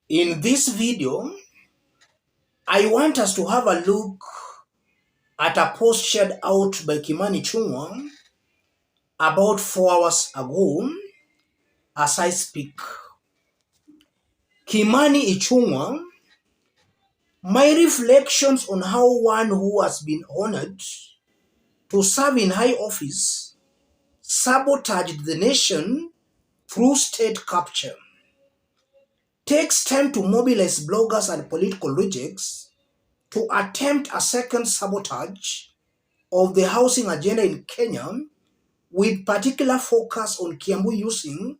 In this video, I want us to have a look at a post shared out by Kimani Ichung'wa about 4 hours ago as I speak. Kimani Ichung'wa, my reflections on how one who has been honored to serve in high office sabotaged the nation through state capture, takes time to mobilize bloggers and political rejects to attempt a second sabotage of the housing agenda in Kenya, with particular focus on Kiambu using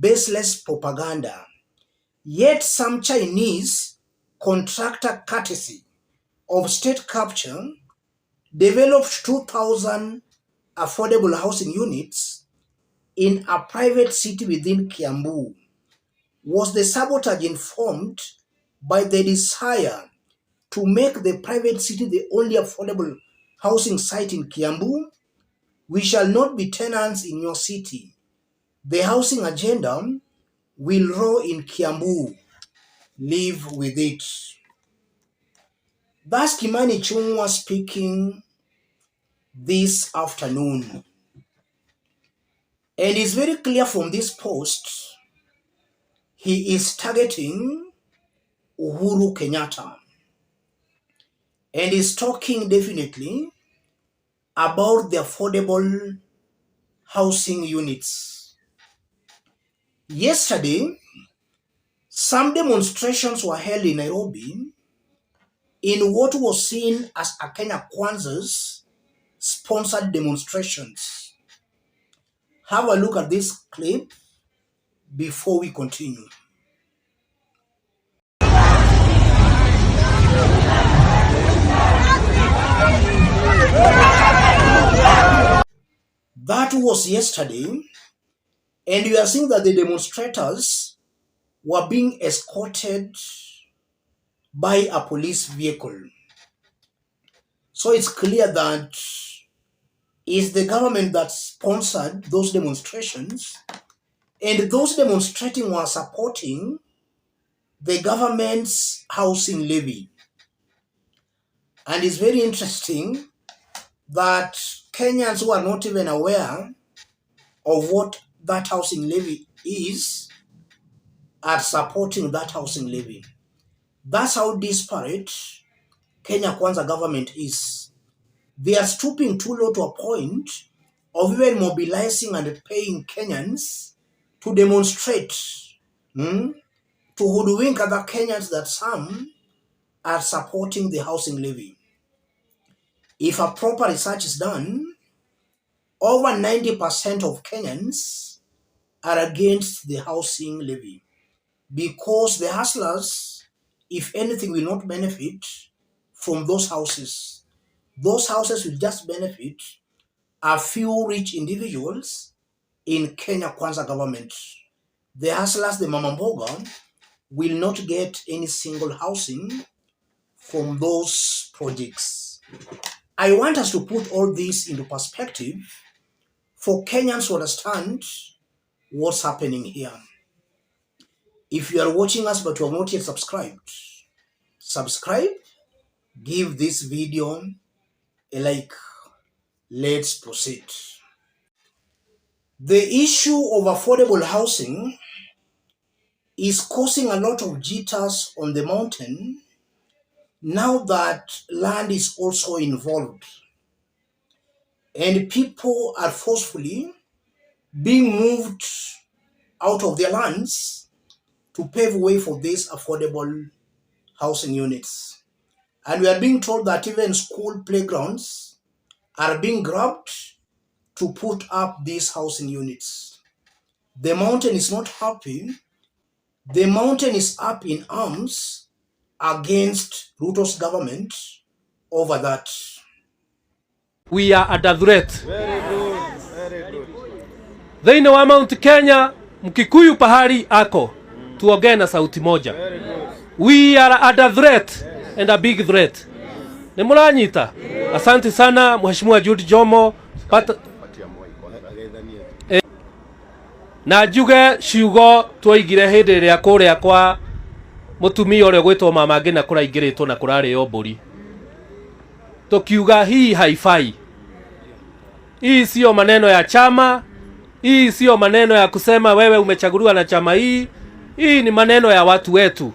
baseless propaganda. Yet some Chinese contractor, courtesy of state capture, developed 2,000 affordable housing units in a private city within Kiambu. Was the sabotage informed by the desire to make the private city the only affordable housing site in Kiambu? We shall not be tenants in your city. The housing agenda will roll in Kiambu. Live with it. That's Kimani Ichung'wa speaking this afternoon. And it's very clear from this post, he is targeting Uhuru Kenyatta. And is talking definitely about the affordable housing units. Yesterday, some demonstrations were held in Nairobi in what was seen as a Kenya Kwanza's sponsored demonstrations. Have a look at this clip before we continue. That was yesterday, and we are seeing that the demonstrators were being escorted by a police vehicle. So it's clear that it's the government that sponsored those demonstrations, and those demonstrating were supporting the government's housing levy. And it's very interesting that Kenyans who are not even aware of what that housing levy is are supporting that housing levy. That's how disparate Kenya Kwanza government is. They are stooping too low to a point of even mobilizing and paying Kenyans to demonstrate, to hoodwink other Kenyans that some are supporting the housing levy. If a proper research is done, over 90% of Kenyans are against the housing levy, because the hustlers, if anything, will not benefit from those houses. Those houses will just benefit a few rich individuals in Kenya Kwanza government. The hustlers, the mama mboga, will not get any single housing from those projects. I want us to put all this into perspective for Kenyans to understand what's happening here. If you are watching us but you have not yet subscribed, subscribe, give this video a like. Let's proceed. The issue of affordable housing is causing a lot of jitters on the mountain now that land is also involved, and people are forcefully being moved out of their lands to pave way for these affordable housing units. And we are being told that even school playgrounds are being grabbed to put up these housing units. The mountain is not happy. The mountain is up in arms against Ruto's government over that. We are under threat. Very good. Very good. Thĩinĩ wa Mount Kenya, Mkikuyu pahali ako, tuongee na sauti moja. We are under threat and a big threat. Nĩ mũranyita? Asante sana Mheshimiwa Jude Jomo. Na njuge ciugo twaigire hĩndĩ ĩrĩa kũrĩa kwa mutumia uria gwitwo mama ngina kuraingiritwo na kurarĩo mbũri. Tukiuga hii haifai. Hii sio maneno ya chama, hii sio maneno ya kusema wewe umechaguliwa na chama hii. Hii ni maneno ya watu wetu.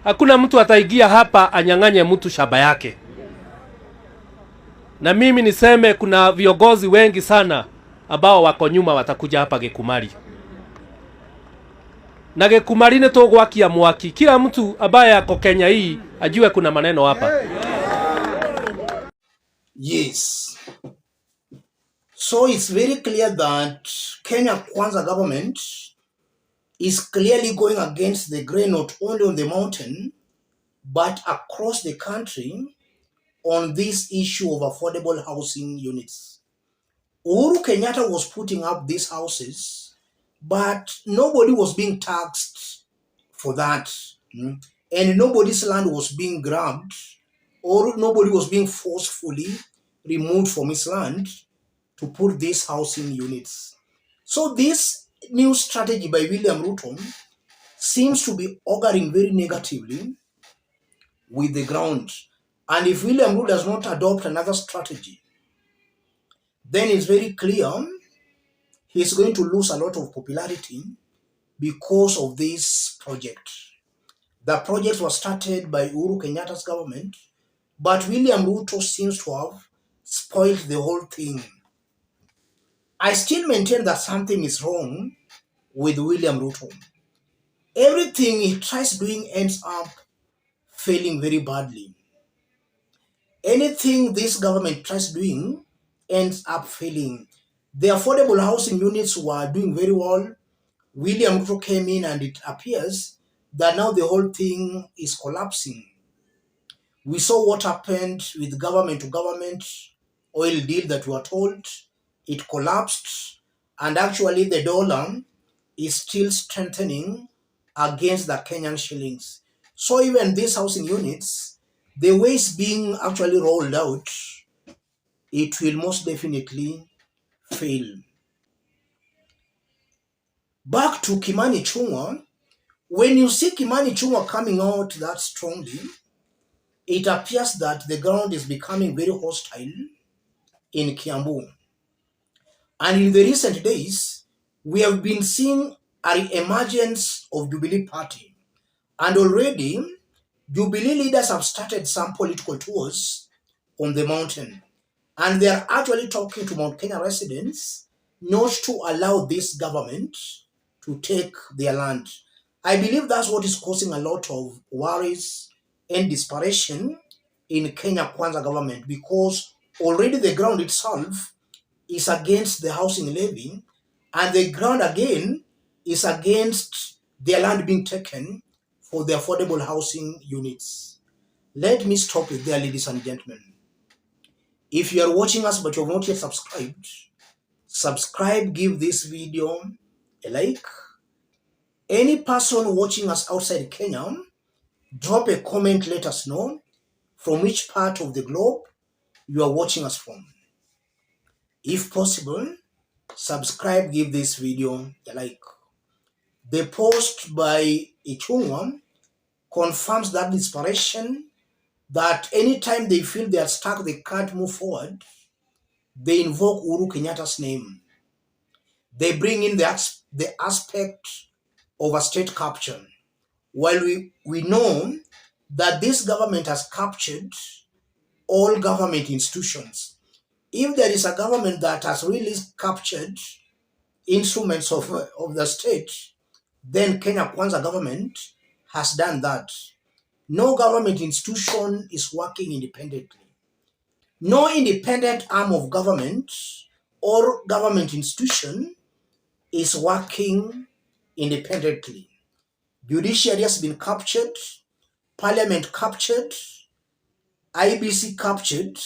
Hakuna mtu ataingia hapa anyang'anye mtu shamba yake. Na mimi niseme kuna viongozi wengi sana ambao wako nyuma watakuja hapa Gĩkumari. Na Gĩkumari ni tũgwakia mwaki. Kila mtu ambaye ako Kenya hii ajue kuna maneno hapa. Yes. So it's very clear that Kenya Kwanza government is clearly going against the grain, not only on the mountain, but across the country on this issue of affordable housing units. Uhuru Kenyatta was putting up these houses, but nobody was being taxed for that. And nobody's land was being grabbed, or nobody was being forcefully removed from his land to put these housing units. So this new strategy by William Ruto seems to be auguring very negatively with the ground. And if William Ruto does not adopt another strategy, then it's very clear he's going to lose a lot of popularity because of this project. The project was started by Uhuru Kenyatta's government, but William Ruto seems to have spoiled the whole thing. I still maintain that something is wrong with William Ruto. Everything he tries doing ends up failing very badly. Anything this government tries doing ends up failing. The affordable housing units were doing very well. William Ruto came in and it appears that now the whole thing is collapsing. We saw what happened with government to government oil deal that we were told. It collapsed, and actually the dollar is still strengthening against the Kenyan shillings. So even these housing units, the way it's being actually rolled out, it will most definitely fail. Back to Kimani Ichung'wa, when you see Kimani Ichung'wa coming out that strongly, it appears that the ground is becoming very hostile in Kiambu. And in the recent days, we have been seeing a re-emergence of Jubilee Party. And already, Jubilee leaders have started some political tours on the mountain. And they are actually talking to Mount Kenya residents not to allow this government to take their land. I believe that's what is causing a lot of worries and desperation in Kenya Kwanza government, because already the ground itself is against the housing levy, and the ground again is against their land being taken for the affordable housing units. Let me stop it there, ladies and gentlemen. If you are watching us but you have not yet subscribed, subscribe, give this video a like. Any person watching us outside Kenya, drop a comment, let us know from which part of the globe you are watching us from. If possible, subscribe, give this video a like. The post by Ichung'wa confirms that desperation, that anytime they feel they are stuck, they can't move forward, they invoke Uhuru Kenyatta's name. They bring in the aspect of a state capture. While we know that this government has captured all government institutions. If there is a government that has really captured instruments of the state, then Kenya Kwanza government has done that. No government institution is working independently. No independent arm of government or government institution is working independently. Judiciary has been captured, parliament captured, IBC captured,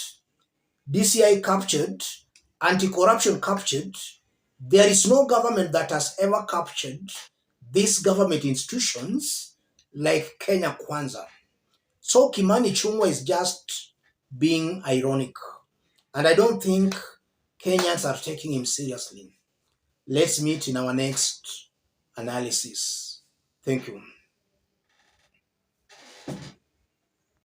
DCI captured, anti-corruption captured. There is no government that has ever captured these government institutions like Kenya Kwanza. So Kimani Ichung'wa is just being ironic. And I don't think Kenyans are taking him seriously. Let's meet in our next analysis. Thank you.